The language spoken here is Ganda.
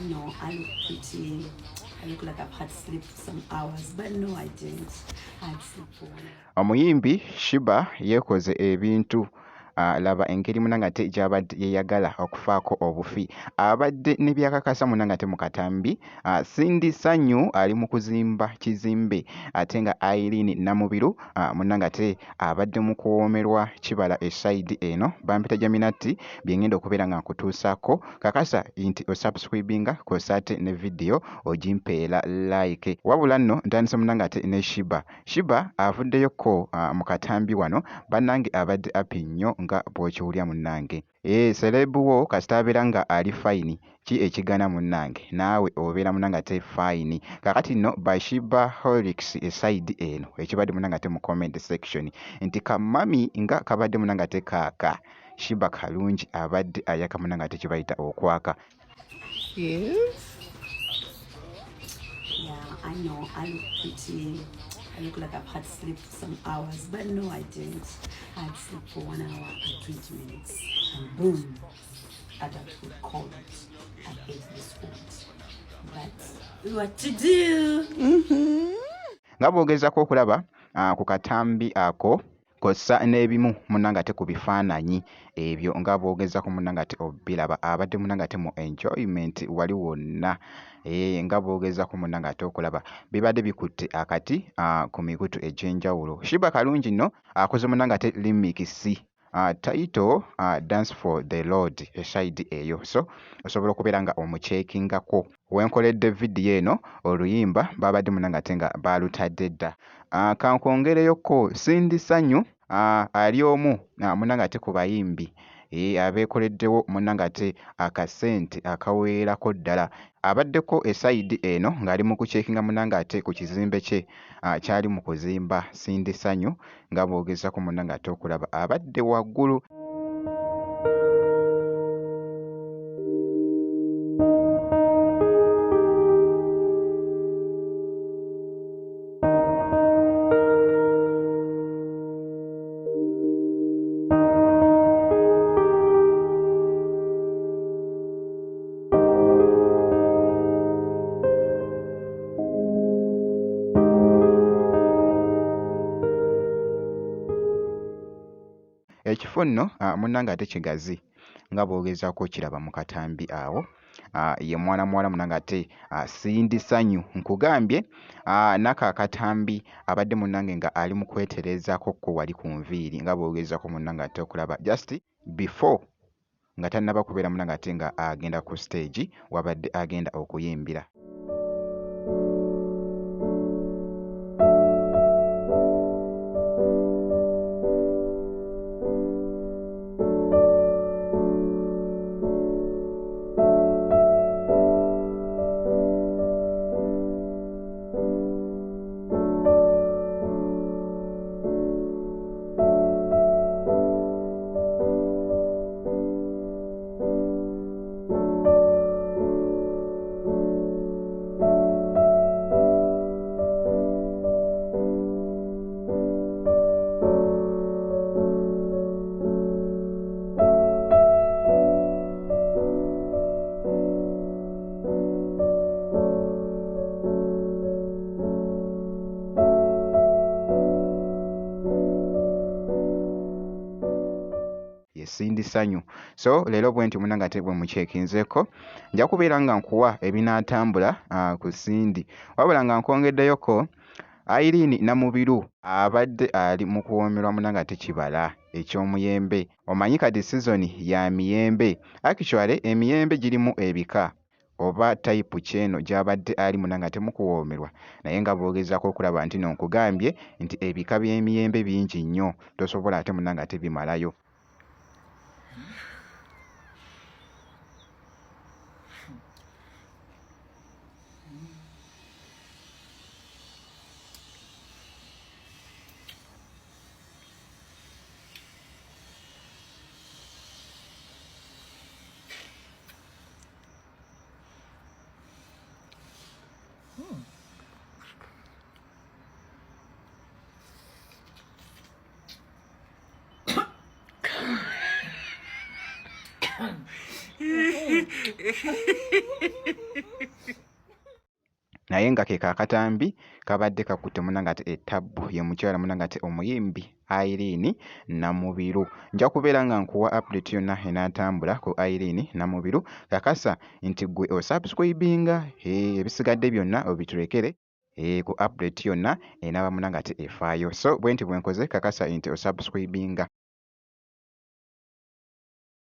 know I look pretty. I look like I've had sleep for some hours, but no, I didn't. I had sleep for 1 hour. Omuyimbi Shiba yeekoze ebintu laba engeri munangate gy'abadde yeeyagala okufaako obufi abadde ne byakakasa munangate mu katambi Cindy Sanyu ali mu kuzimba kizimbe ate nga Irene Namubiru munangate abadde mu kuwoomerwa kibala esayidi eno bampita Jaminati bye ngenda okubeera nga nkutuusaako kakasa nti osubscribinga kw'osaate ne vidiyo ogimpeera like wabula nno ntandise munangate ne Shiba avuddeyoko mu katambi wano bannange abadde api nnyo nga bw'okiwulya munnange selebu wo kasita abeera nga ali fayini ki ekigana munnange naawe obeera munnange ate fayini kakati nno Bashiba Horlicks esayidi eno ekibadde munnange ate mu comment section nti kamami nga kabadde munnange ate kaaka Shiba kalungi abadde ayaka munnange ate kibayita okwaka. Yes. Yeah, I know I look pretty. I look like I've had sleep for some hours, but no, I didn't. I had sleep for 1 hour and 20 minutes, and boom, adulthood called. I hate this world, but what to do? Nga bw'ogezaako okulaba ku katambi ako kossa n'ebimu munnange ate ku bifaananyi ebyo nga bw'ogezaako munnange ate obiraba abadde munnange ate mu enjoyment wali wonna nga bw'ogezaako munnange ate okulaba bibadde bikutte akati ku mikutu egy'enjawulo. Shiba kalungi nno akoze munnange ate limikisi title Dance for the Lord esayidi eyo, so osobola okubeera nga omuceekingako wenkoledde vidiyo eno oluyimba babadde munnange ate nga balutadde dda. Kankwongereyoko Cindy Sanyu ali omu munnange ate ku bayimbi abeekoleddewo munnange ate akasente akaweerako ddala abaddeko esayidi eno ng'ali mu kuceekinga munnange ate ku kizimbe kye kyali mu kuzimba Cindy Sanyu nga bw'ogezaako munnange ate okulaba abadde waggulu. Ekifo nno munnange ate kigazi nga bw'ogezaako kiraba mu katambi awo ye mwana muwala munnange ate Cindy Sanyu nkugambye nako akatambi abadde munnange nga ali mu kwetereezaako ko wali ku nviiri nga bw'ogezaako munnange ate okulaba just before nga tannaba kubeera munnange ate nga agenda ku stage wabadde agenda okuyimbira. Cindy Sanyu. So leero bwenti munnange ate bwe muceekinzeeko nja kubeera nga nkuwa ebinaatambula ku Cindy wabula nga nkwongeddeyoko Irene Namubiru abadde ali mu kuwoomerwa munnange ate kibala eky'omuyembe. Omanyi kati sizoni ya miyembe, actually emiyembe girimu ebika oba tayipu kyeno gy'abadde ali munnange ate mu kuwoomerwa naye nga bw'ogezaako okulaba nti no nkugambye nti ebika by'emiyembe bingi nnyo tosobola ate munnange ate bimalayo. naye nga ke kaakatambi kabadde kakutte munangate ettabbu ye mukyala munangate omuyimbi Irene Namubiru. Nja kubeera nga nkuwa update yonna enaatambula ku Irene Namubiru. Kakasa nti gwe osubscribinga ebisigadde byonna obiturekere ku update yonna enaaba munangate efaayo. So bwe nti bwe nkoze kakasa nti osubscribinga.